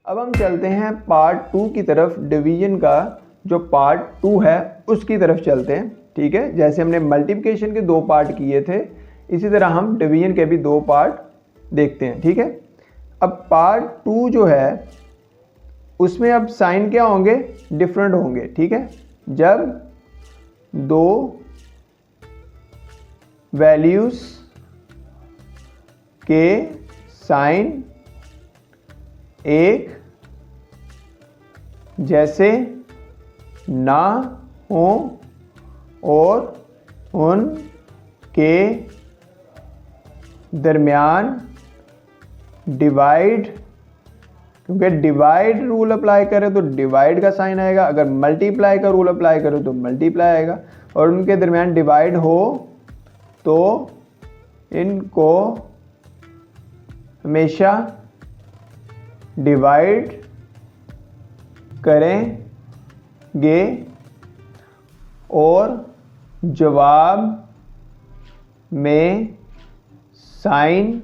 अब हम चलते हैं पार्ट 2 की तरफ। डिवीजन का जो पार्ट 2 है उसकी तरफ चलते हैं, ठीक है। जैसे हमने मल्टीप्लिकेशन के 2 पार्ट किए थे, इसी तरह हम डिवीजन के भी 2 पार्ट देखते हैं, ठीक है। अब पार्ट 2 जो है उसमें अब साइन क्या होंगे, डिफरेंट होंगे, ठीक है। जब 2 वैल्यूज के साइन एक जैसे ना हो और उनके दरमियान डिवाइड, क्योंकि डिवाइड रूल अप्लाई करें तो डिवाइड का साइन आएगा, अगर मल्टीप्लाई का रूल अप्लाई करें तो मल्टीप्लाई आएगा, और उनके दरमियान डिवाइड हो तो इनको हमेशा डिवाइड करेंगे और जवाब में साइन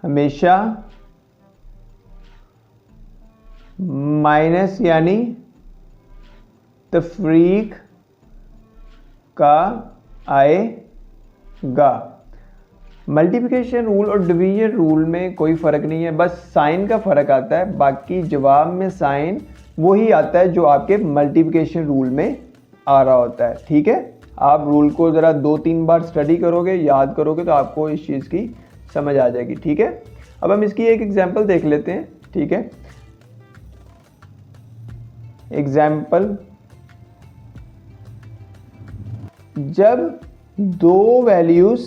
हमेशा माइनस यानी तफरीक का आएगा। मल्टीप्लिकेशन रूल और डिवीजन रूल में कोई फ़र्क नहीं है, बस साइन का फ़र्क आता है, बाकी जवाब में साइन वही आता है जो आपके मल्टीप्लिकेशन रूल में आ रहा होता है, ठीक है। आप रूल को ज़रा 2-3 बार स्टडी करोगे, याद करोगे तो आपको इस चीज़ की समझ आ जाएगी, ठीक है। अब हम इसकी एक एग्जांपल देख लेते हैं, ठीक है। एग्जांपल, जब 2 वैल्यूज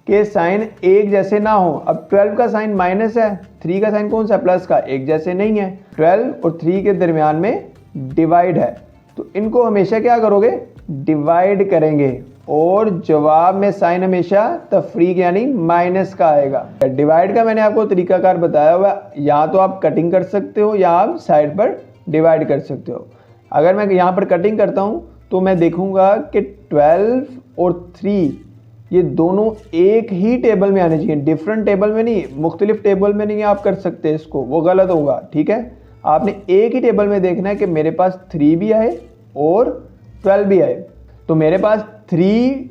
के साइन एक जैसे ना हो, अब 12 का साइन माइनस है, 3 का साइन कौन सा, प्लस का, एक जैसे नहीं है, 12 और 3 के दरमियान में डिवाइड है, तो इनको हमेशा क्या करोगे, डिवाइड करेंगे और जवाब में साइन हमेशा तफरीक यानी माइनस का आएगा। डिवाइड का मैंने आपको तरीकाकार बताया हुआ है, या तो आप कटिंग कर सकते हो या आप साइड पर डिवाइड कर सकते हो। अगर मैं यहाँ पर कटिंग करता हूँ तो मैं देखूंगा कि 12 और 3 ये दोनों एक ही टेबल में आने चाहिए, डिफरेंट टेबल में नहीं, मुख्तलिफ टेबल में नहीं आप कर सकते इसको, वो गलत होगा, ठीक है। आपने एक ही टेबल में देखना है कि मेरे पास 3 भी आए और 12 भी आए, तो मेरे पास 3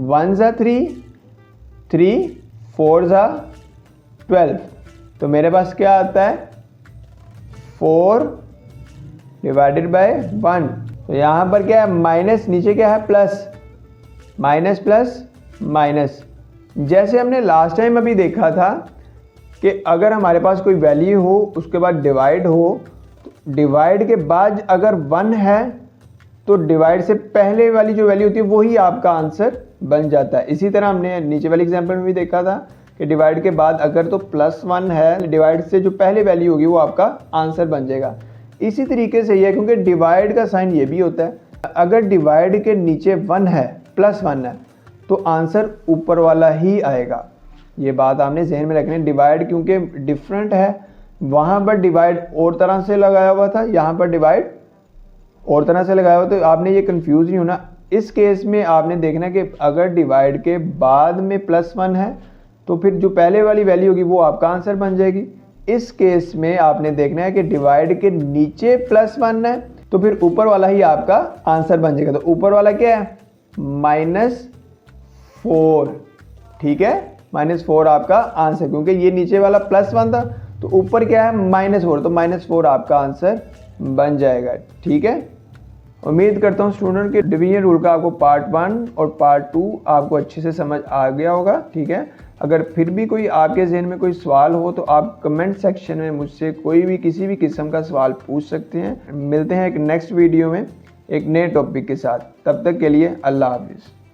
1 ज़ा 3, 3 4 ज़ा 12, तो मेरे पास क्या आता है 4 डिवाइडेड बाय 1। तो यहाँ पर क्या है माइनस, नीचे क्या है प्लस, माइनस प्लस माइनस। जैसे हमने लास्ट टाइम अभी देखा था कि अगर हमारे पास कोई वैल्यू हो उसके बाद डिवाइड हो, तो डिवाइड के बाद अगर 1 है तो डिवाइड से पहले वाली जो वैल्यू होती है वही आपका आंसर बन जाता है। इसी तरह हमने नीचे वाले एग्जांपल में भी देखा था कि डिवाइड के बाद अगर तो +1 है, डिवाइड से जो पहले वैल्यू होगी वो आपका आंसर बन जाएगा। इसी तरीके से ये, क्योंकि डिवाइड का साइन ये भी होता है, अगर डिवाइड के नीचे 1 है, +1 है, तो आंसर ऊपर वाला ही आएगा। ये बात आपने जहन में रखनी है। डिवाइड क्योंकि डिफरेंट है, वहाँ पर डिवाइड और तरह से लगाया हुआ था, यहाँ पर डिवाइड और तरह से लगाया हुआ, तो आपने ये कंफ्यूज नहीं होना। इस केस में आपने देखना कि अगर डिवाइड के बाद में +1 है तो फिर जो पहले वाली वैल्यू होगी वो आपका आंसर बन जाएगी। इस केस में आपने देखना है कि डिवाइड के नीचे +1 है तो फिर ऊपर वाला ही आपका आंसर बन जाएगा। तो ऊपर वाला क्या है -4, ठीक है, -4 आपका आंसर, क्योंकि ये नीचे वाला +1 था तो ऊपर क्या है -4, तो -4 आपका आंसर बन जाएगा, ठीक है। उम्मीद करता हूँ स्टूडेंट के डिवीजन रूल का आपको पार्ट 1 और पार्ट 2 आपको अच्छे से समझ आ गया होगा, ठीक है। अगर फिर भी कोई आपके जहन में कोई सवाल हो तो आप कमेंट सेक्शन में मुझसे कोई भी किसी भी किस्म का सवाल पूछ सकते हैं। मिलते हैं एक नेक्स्ट वीडियो में एक नए टॉपिक के साथ, तब तक के लिए अल्लाह हाफिज़।